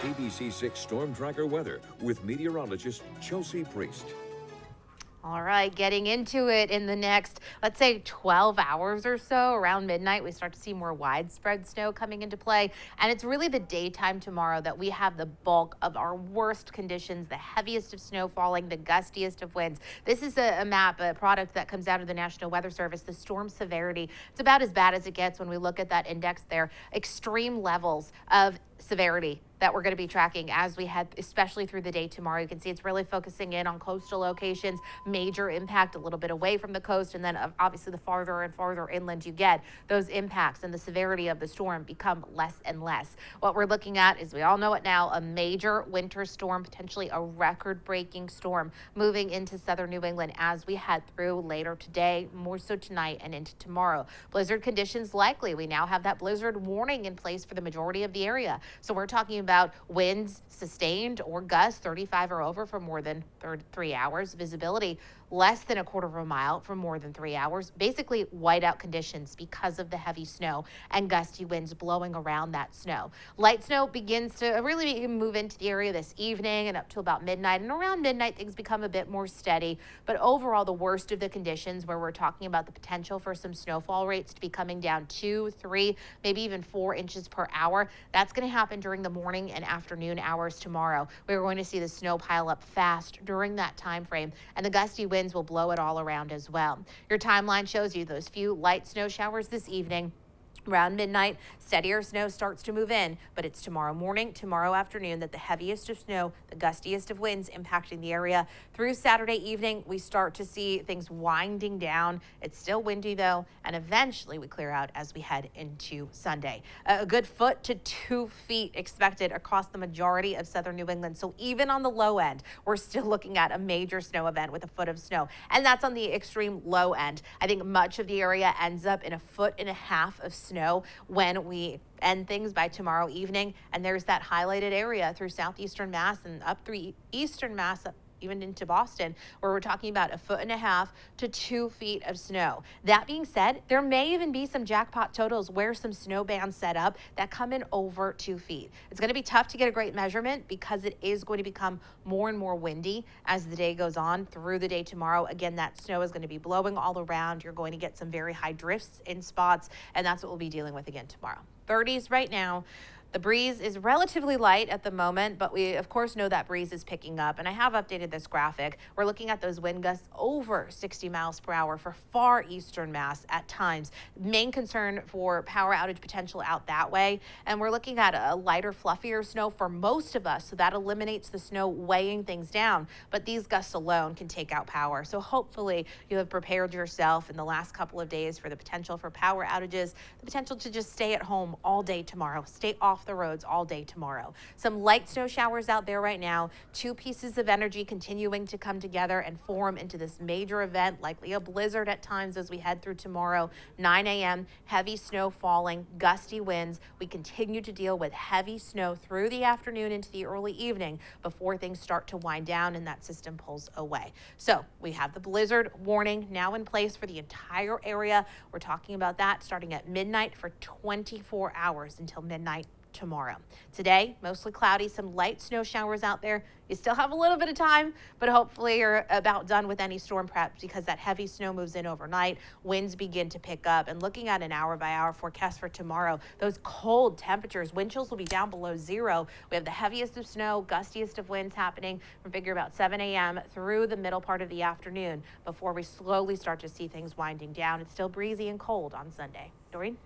ABC6 Storm Tracker weather with meteorologist Chelsea Priest. All right, getting into it in the next, let's say 12 hours or so, around midnight, we start to see more widespread snow coming into play. And it's really the daytime tomorrow that we have the bulk of our worst conditions, the heaviest of snow falling, the gustiest of winds. This is a map, a product that comes out of the National Weather Service, the storm severity. It's about as bad as it gets when we look at that index there. Extreme levels of severity that we're going to be tracking as we head, especially through the day tomorrow. You can see it's really focusing in on coastal locations, major impact a little bit away from the coast, and then obviously the farther and farther inland you get, those impacts and the severity of the storm become less and less. What we're looking at is, we all know it now, a major winter storm, potentially a record-breaking storm moving into southern New England as we head through later today, more so tonight and into tomorrow. Blizzard conditions likely. We now have that blizzard warning in place for the majority of the area. So we're talking about winds sustained or gusts 35 or over for more than 3 hours, visibility less than a quarter of a mile for more than 3 hours, basically whiteout conditions because of the heavy snow and gusty winds blowing around that snow. Light snow begins to really move into the area this evening and up to about midnight, and around midnight things become a bit more steady, but overall the worst of the conditions, where we're talking about the potential for some snowfall rates to be coming down 2, 3, maybe even 4 inches per hour, that's going to happen during the morning and afternoon hours tomorrow. We're going to see the snow pile up fast during that time frame, and the gusty winds will blow it all around as well. Your timeline shows you those few light snow showers this evening. Around midnight, steadier snow starts to move in, but it's tomorrow morning, tomorrow afternoon that the heaviest of snow, the gustiest of winds impacting the area. Through Saturday evening, we start to see things winding down. It's still windy though, and eventually we clear out as we head into Sunday. A good foot to 2 feet expected across the majority of southern New England. So even on the low end, we're still looking at a major snow event with a foot of snow, and that's on the extreme low end. I think much of the area ends up in a 1.5 feet of snow when we end things by tomorrow evening. And there's that highlighted area through southeastern Mass and up through eastern Mass, up even into Boston, where we're talking about a 1.5 to 2 feet of snow. That being said, there may even be some jackpot totals where some snow bands set up that come in over 2 feet. It's going to be tough to get a great measurement because it is going to become more and more windy as the day goes on through the day tomorrow. Again, that snow is going to be blowing all around. You're going to get some very high drifts in spots, and that's what we'll be dealing with again tomorrow. 30s right now. The breeze is relatively light at the moment, but we of course know that breeze is picking up, and I have updated this graphic. We're looking at those wind gusts over 60 miles per hour for far eastern Mass at times. Main concern for power outage potential out that way, and we're looking at a lighter, fluffier snow for most of us, so that eliminates the snow weighing things down, but these gusts alone can take out power. So hopefully you have prepared yourself in the last couple of days for the potential for power outages, the potential to just stay at home all day tomorrow, stay off the roads all day tomorrow. Some light snow showers out there right now, 2 pieces of energy continuing to come together and form into this major event, likely a blizzard at times as we head through tomorrow. 9 a.m., heavy snow falling, gusty winds. We continue to deal with heavy snow through the afternoon into the early evening before things start to wind down and that system pulls away. So we have the blizzard warning now in place for the entire area. We're talking about that starting at midnight for 24 hours until midnight tomorrow. Today, mostly cloudy, some light snow showers out there. You still have a little bit of time, but hopefully you're about done with any storm prep because that heavy snow moves in overnight. Winds begin to pick up, and looking at an hour-by-hour forecast for tomorrow, those cold temperatures, wind chills will be down below 0. We have the heaviest of snow, gustiest of winds happening from figure about 7 a.m. through the middle part of the afternoon before we slowly start to see things winding down. It's still breezy and cold on Sunday. Doreen?